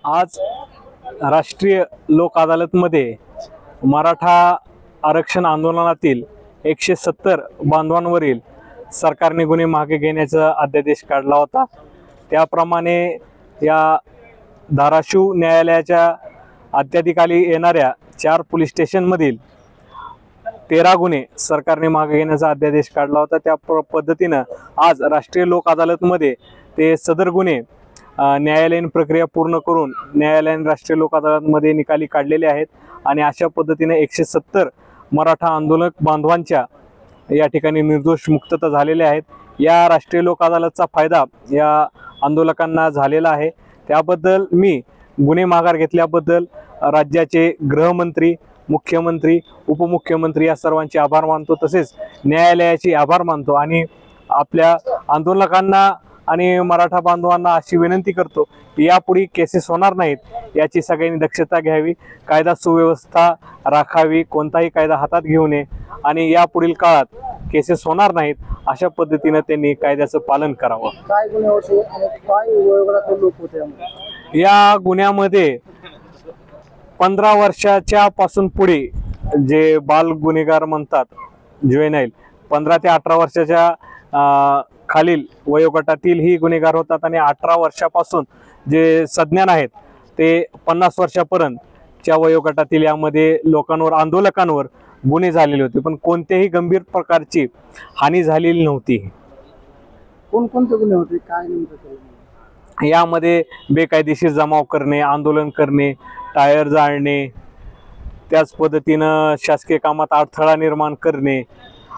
आज राष्ट्रीय लोक अदालतमध्ये मराठा आरक्षण आंदोलनातील 170 बांधवांवरील सरकारने गुन्हे मागे घेण्याचा अध्यादेश काढला होता। त्याप्रमाणे या धाराशिव न्यायालयाच्या अध्याधिकाली येणाऱ्या 4 पोलीस स्टेशनमधील 13 गुन्हे सरकारने मागे घेण्याचा अध्यादेश काढला होता। त्या पद्धतीने आज राष्ट्रीय लोक अदालतमध्ये ते सदर गुन्हे न्यायालयीन प्रक्रिया पूर्ण करून न्यायालयाने राष्ट्रीय लोक अदालतमध्ये निकाली काढलेले आहेत आणि अशा पद्धतीने 170 मराठा आंदोलक बांधवांच्या या ठिकाणी निर्दोष मुक्तता झालेल्या आहेत। या राष्ट्रीय लोक अदालतचा फायदा या आंदोलकांना झालेला आहे। त्याबद्दल मी गुन्हे माघार घेतल्याबद्दल राज्याचे गृहमंत्री, मुख्यमंत्री, उपमुख्यमंत्री या सर्वांचे आभार मानतो, तसेच न्यायालयाचे आभार मानतो आणि आपल्या आंदोलकांना आणि मराठा बांधवांना अशी विनंती करतो की यापुढे केसेस होणार नाहीत याची सगळ्यांनी दक्षता घ्यावी, कायदा सुव्यवस्था राखावी, कोणताही कायदा हातात घेऊ नये आणि यापुढील काळात केसेस होणार नाहीत अशा पद्धतीने त्यांनी कायद्याचं पालन करावं। काय गुन्हे होते आणि काय वयोगटातील लोक होते? या गुन्ह्यामध्ये 15 वर्षाच्या पासून पुढे जे बाल गुन्हेगार म्हणतात, ज्युवेनाईल, 15 ते 18 वर्षाच्या खालील वयोगटातील ही गुन्हेगार होतात आणि 18 वर्षापासून जे सज्ञान आहेत ते 50 वर्षापर्यंतच्या वयोगटातील यामध्ये लोकांवर, आंदोलकांवर गुन्हे झालेले होते, पण कोणत्याही गंभीर प्रकारची हानी झालेली नव्हती। कोणकोणते गुन्हे होते, काय नेमकं? यामध्ये बेकायदेशीर जमाव करणे, आंदोलन करणे, टायर जाळणे, त्याच पद्धतीनं शासकीय कामात अडथळा निर्माण करणे,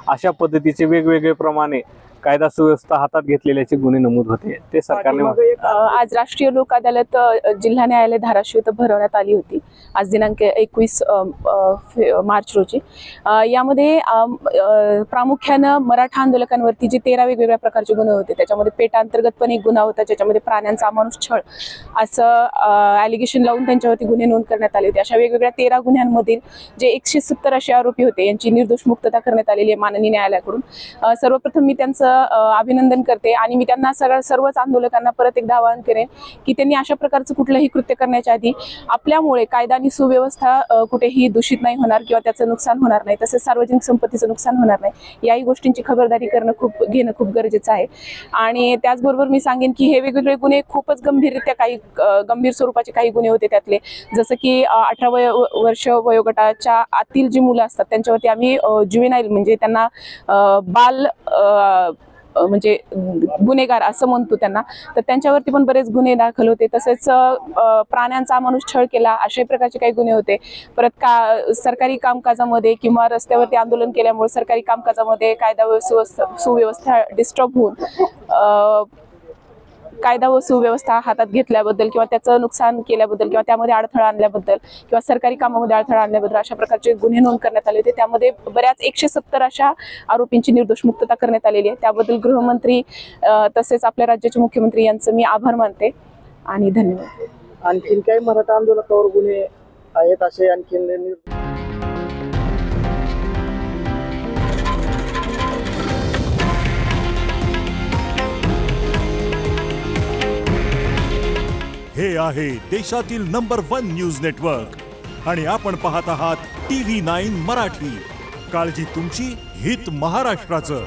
अशा पद्धतीचे वेगवेगळे प्रमाणे कायदा सुव्यवस्था हातात घेतलेल्याचे गुन्हे नमूद होते। ते सरकारने आज राष्ट्रीय लोक अदालत जिल्हा न्यायालय धाराशिव इथं भरवण्यात आली होती, आज दिनांक 21 मार्च रोजी। यामध्ये प्रामुख्याने मराठा आंदोलकांवरती जे 13 वेगवेगळ्या प्रकारचे गुन्हे होते, त्याच्यामध्ये पेटा अंतर्गत पण एक गुन्हा होता ज्याच्यामध्ये प्राण्यांचा अमानुष छळ असं ॲलिगेशन लावून त्यांच्यावरती गुन्हे नोंद करण्यात आले होते। अशा वेगवेगळ्या 13 गुन्ह्यांमधील जे 170 असे आरोपी होते यांची निर्दोष मुक्तता करण्यात आलेली आहे माननीय न्यायालयाकडून। सर्वप्रथम मी त्यांचं अभिनंदन करते आणि मी त्यांना सर्वच आंदोलकांना परत एकदा आवाहन करेन की त्यांनी अशा प्रकारचं कुठलंही कृत्य करण्याच्या आधी आपल्यामुळे कायदा आणि सुव्यवस्था कुठेही दूषित नाही होणार किंवा त्याचं नुकसान होणार नाही, तसेच सार्वजनिक संपत्तीचं नुकसान होणार नाही, याही गोष्टींची खबरदारी घेणं खूप गरजेचं आहे। आणि त्याचबरोबर मी सांगेन की हे वेगवेगळे गुन्हे खूपच गंभीररित्या, काही गंभीर स्वरूपाचे काही गुन्हे होते त्यातले, जसं की 18 वर्ष वयोगटाच्या आतील जी मुलं असतात त्यांच्यावरती आम्ही ज्युवेनाईल म्हणजे त्यांना बाल म्हणजे गुन्हेगार असं म्हणतो त्यांना, तर त्यांच्यावरती पण बरेच गुन्हे दाखल होते। तसेच प्राण्यांचा अमानुष छळ केला अशा प्रकारचे काही गुन्हे होते। परत सरकारी कामकाजामध्ये किंवा रस्त्यावरती आंदोलन केल्यामुळे सरकारी कामकाजामध्ये कायदा सुव्यवस्था डिस्टर्ब होऊन कायदा व सुव्यवस्था हातात घेतल्याबद्दल किंवा त्याचं नुकसान केल्याबद्दल किंवा त्यामध्ये अडथळा आणल्याबद्दल किंवा सरकारी कामामध्ये अडथळा आणल्याबद्दल अशा प्रकारचे गुन्हे नोंद करण्यात आले होते। त्यामध्ये बऱ्याच 170 अशा आरोपींची निर्दोष मुक्तता करण्यात आलेली आहे। त्याबद्दल गृहमंत्री तसेच आपल्या राज्याचे मुख्यमंत्री यांचं मी आभार मानते आणि धन्यवाद। आणखीन काही मराठा आंदोलकावर गुन्हे आहेत असे आणखीन? हे आहे देशातील नंबर 1 न्यूज नेटवर्क आणि आपण पाहत आहात TV9 मराठी। काळजी तुमची, हित महाराष्ट्राचं।